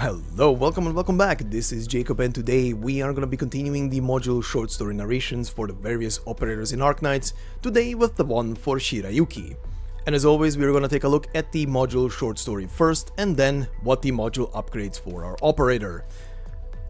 Hello, welcome and welcome back. This is Jacob and today we are going to be continuing the module short story narrations for the various operators in Arknights, today with the one for Shirayuki. And as always, we are going to take a look at the module short story first and then what the module upgrades for our operator.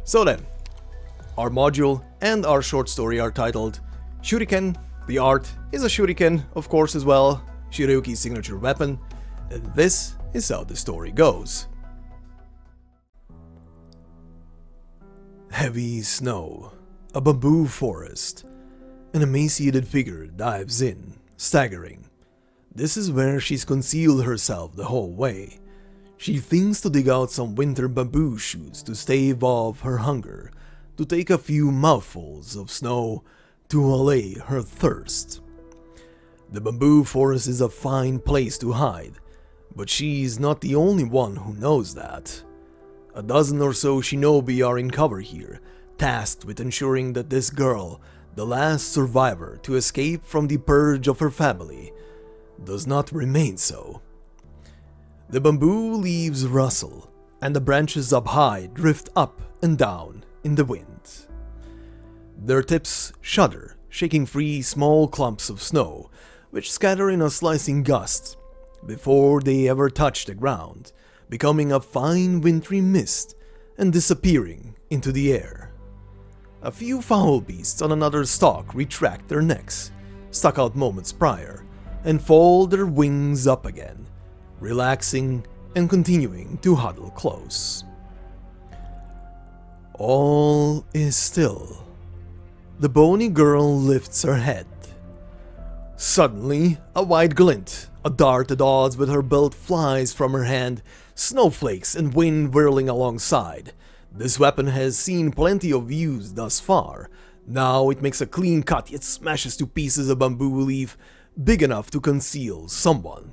So then, our module and our short story are titled Shuriken. The art is a Shuriken, of course, as well, Shirayuki's signature weapon, and this is how the story goes. Heavy snow, a bamboo forest. An emaciated figure dives in, staggering. This is where she's concealed herself the whole way. She thinks to dig out some winter bamboo shoots to stave off her hunger, to take a few mouthfuls of snow to allay her thirst. The bamboo forest is a fine place to hide, but she's not the only one who knows that. A dozen or so shinobi are in cover here, tasked with ensuring that this girl, the last survivor to escape from the purge of her family, does not remain so. The bamboo leaves rustle, and the branches up high drift up and down in the wind. Their tips shudder, shaking free small clumps of snow, which scatter in a slicing gust, before they ever touch the ground, becoming a fine wintry mist and disappearing into the air. A few foul beasts on another stalk retract their necks, stuck out moments prior, and fold their wings up again, relaxing and continuing to huddle close. All is still. The bony girl lifts her head. Suddenly, a white glint, a dart at odds with her belt, flies from her hand, snowflakes and wind whirling alongside. This weapon has seen plenty of use thus far. Now it makes a clean cut, yet smashes to pieces a bamboo leaf big enough to conceal someone.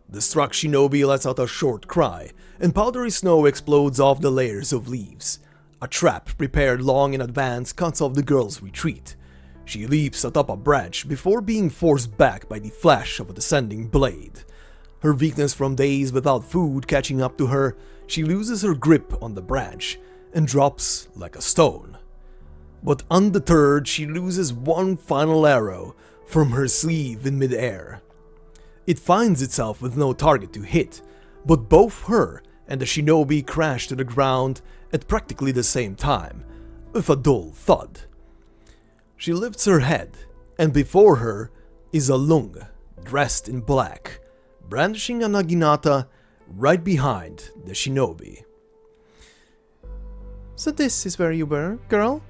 The struck shinobi lets out a short cry, and powdery snow explodes off the layers of leaves. A trap prepared long in advance cuts off the girl's retreat. She leaps atop a branch before being forced back by the flash of a descending blade. Her weakness from days without food catching up to her, she loses her grip on the branch and drops like a stone. But undeterred, she loses one final arrow from her sleeve in midair. It finds itself with no target to hit, but both her and the shinobi crash to the ground at practically the same time, with a dull thud. She lifts her head, and before her is a lung, dressed in black, brandishing a naginata right behind the shinobi. So this is where you were, girl?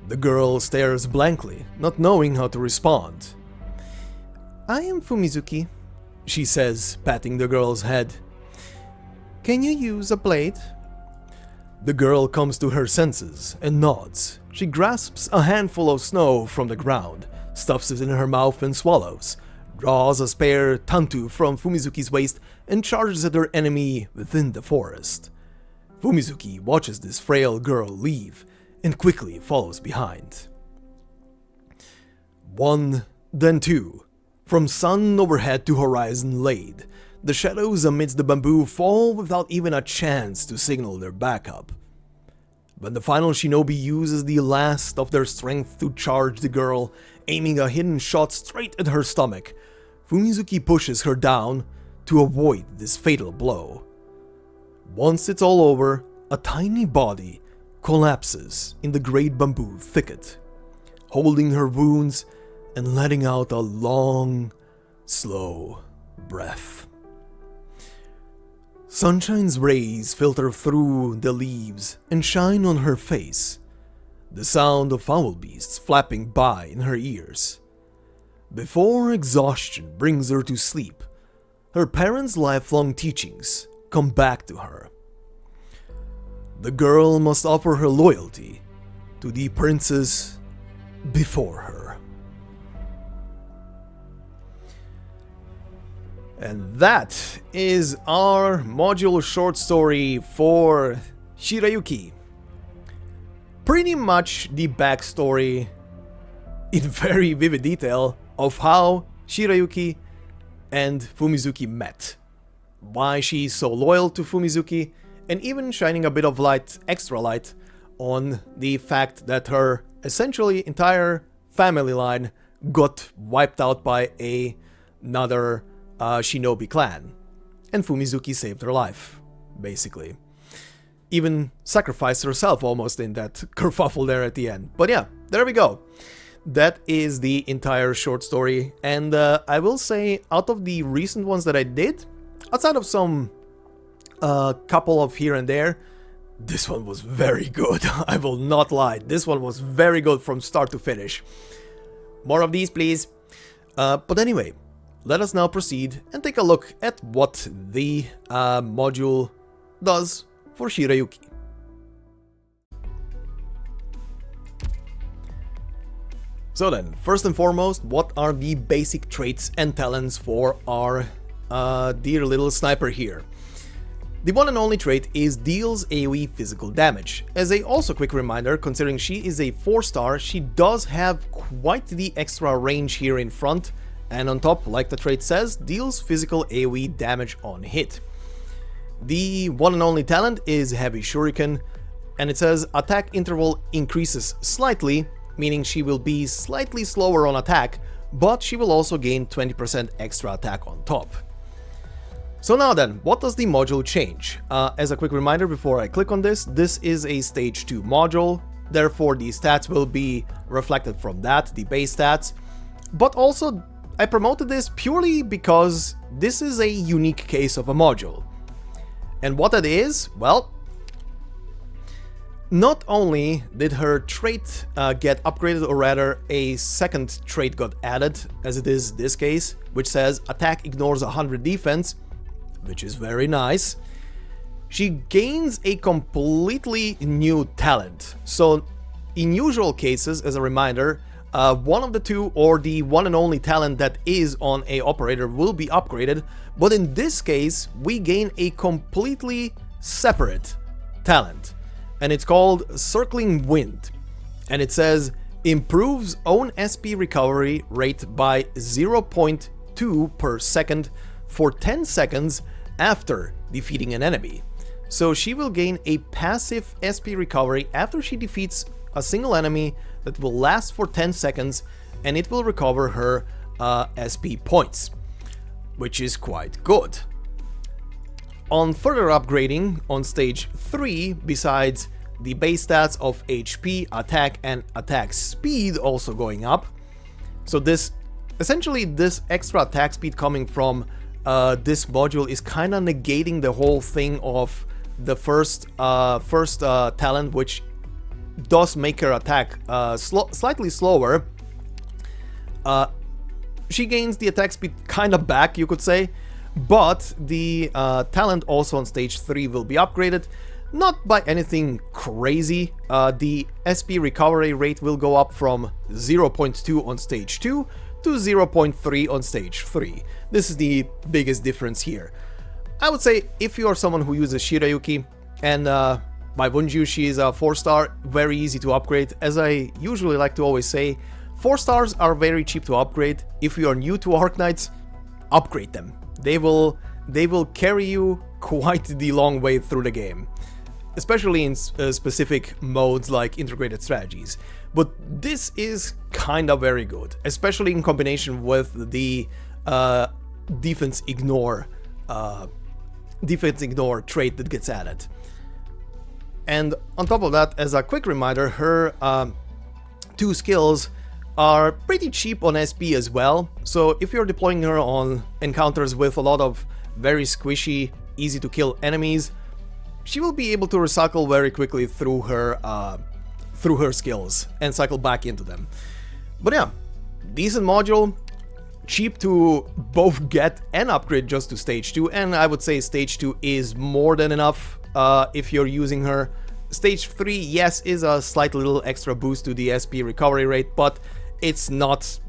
The girl stares blankly, not knowing how to respond. I am Fumizuki, she says, patting the girl's head. Can you use a blade? The girl comes to her senses and nods. She grasps a handful of snow from the ground, stuffs it in her mouth and swallows, draws a spare tantu from Fumizuki's waist and charges at her enemy within the forest. Fumizuki watches this frail girl leave and quickly follows behind. One, then two. From sun overhead to horizon laid, the shadows amidst the bamboo fall without even a chance to signal their backup. When the final shinobi uses the last of their strength to charge the girl, aiming a hidden shot straight at her stomach, Fumizuki pushes her down to avoid this fatal blow. Once it's all over, a tiny body collapses in the great bamboo thicket, holding her wounds and letting out a long, slow breath. Sunshine's rays filter through the leaves and shine on her face, the sound of foul beasts flapping by in her ears. Before exhaustion brings her to sleep, her parents' lifelong teachings come back to her. The girl must offer her loyalty to the princess before her. And that is our module short story for Shirayuki. Pretty much the backstory in very vivid detail of how Shirayuki and Fumizuki met. Why she's so loyal to Fumizuki and even shining a bit of light, extra light, on the fact that her essentially entire family line got wiped out by another shinobi clan. And Fumizuki saved her life, basically. Even sacrificed herself almost in that kerfuffle there at the end. But yeah, there we go. That is the entire short story, and I will say, out of the recent ones that I did, outside of some couple of here and there, this one was very good. I will not lie, this one was very good from start to finish. More of these, please. But anyway, let us now proceed and take a look at what the module does for Shirayuki. So then, first and foremost, what are the basic traits and talents for our dear little sniper here? The one and only trait is deals AoE physical damage. As a also quick reminder, considering she is a 4-star, she does have quite the extra range here in front, and on top, like the trait says, deals physical AoE damage on hit. The one and only talent is Heavy Shuriken, and it says attack interval increases slightly, meaning she will be slightly slower on attack, but she will also gain 20% extra attack on top. So now then, what does the module change? As a quick reminder before I click on this is a stage 2 module, therefore the stats will be reflected from that, the base stats, but also I promoted this purely because this is a unique case of a module. And what it is? Well, not only did her trait get upgraded, or rather a second trait got added, as it is this case, which says attack ignores 100 defense, which is very nice. She gains a completely new talent. So in usual cases, as a reminder, one of the two or the one and only talent that is on a operator will be upgraded, but in this case we gain a completely separate talent, and it's called Circling Wind, and it says improves own SP recovery rate by 0.2 per second for 10 seconds after defeating an enemy. So she will gain a passive SP recovery after she defeats a single enemy that will last for 10 seconds, and it will recover her SP points, which is quite good. On further upgrading on stage 3, besides the base stats of HP, attack, and attack speed also going up, so this essentially this extra attack speed coming from this module is kind of negating the whole thing of the first talent, which does make her attack slightly slower. She gains the attack speed kind of back, you could say, but the talent also on stage 3 will be upgraded, not by anything crazy. The SP recovery rate will go up from 0.2 on stage 2 to 0.3 on stage 3. This is the biggest difference here. I would say if you are someone who uses Shirayuki, and why wouldn't you, she is a 4-star, very easy to upgrade. As I usually like to always say, 4 stars are very cheap to upgrade. If you are new to Arknights, upgrade them. They will carry you quite the long way through the game, especially in specific modes like integrated strategies. But this is kind of very good, especially in combination with the defense ignore trait that gets added. And on top of that, as a quick reminder, her 2 skills are pretty cheap on SP as well. So if you're deploying her on encounters with a lot of very squishy, easy to kill enemies, she will be able to recycle very quickly through her skills and cycle back into them. But yeah, decent module, cheap to both get and upgrade just to stage 2, and I would say stage 2 is more than enough if you're using her. Stage 3, yes, is a slight little extra boost to the SP recovery rate, but it's not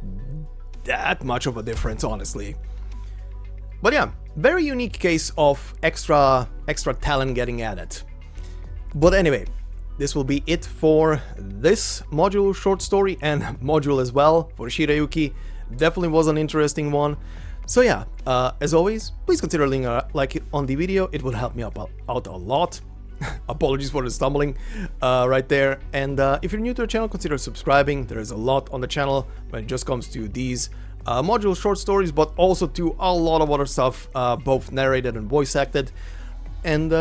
that much of a difference, honestly. But yeah, very unique case of extra talent getting added. But anyway, this will be it for this module short story and module as well for Shirayuki. Definitely was an interesting one. So yeah, as always, please consider leaving a like on the video. It would help me out a lot. Apologies for the stumbling right there. And if you're new to the channel, consider subscribing. There is a lot on the channel when it just comes to these module short stories, but also to a lot of other stuff, both narrated and voice acted. And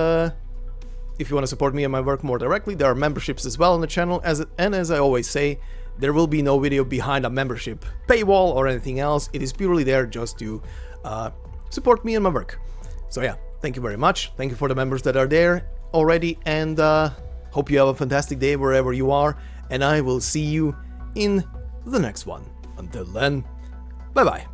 if you want to support me and my work more directly, there are memberships as well on the channel. As I always say, there will be no video behind a membership paywall or anything else. It is purely there just to support me and my work. So yeah, thank you very much. Thank you for the members that are there already, and hope you have a fantastic day wherever you are, and I will see you in the next one. Until then, bye bye.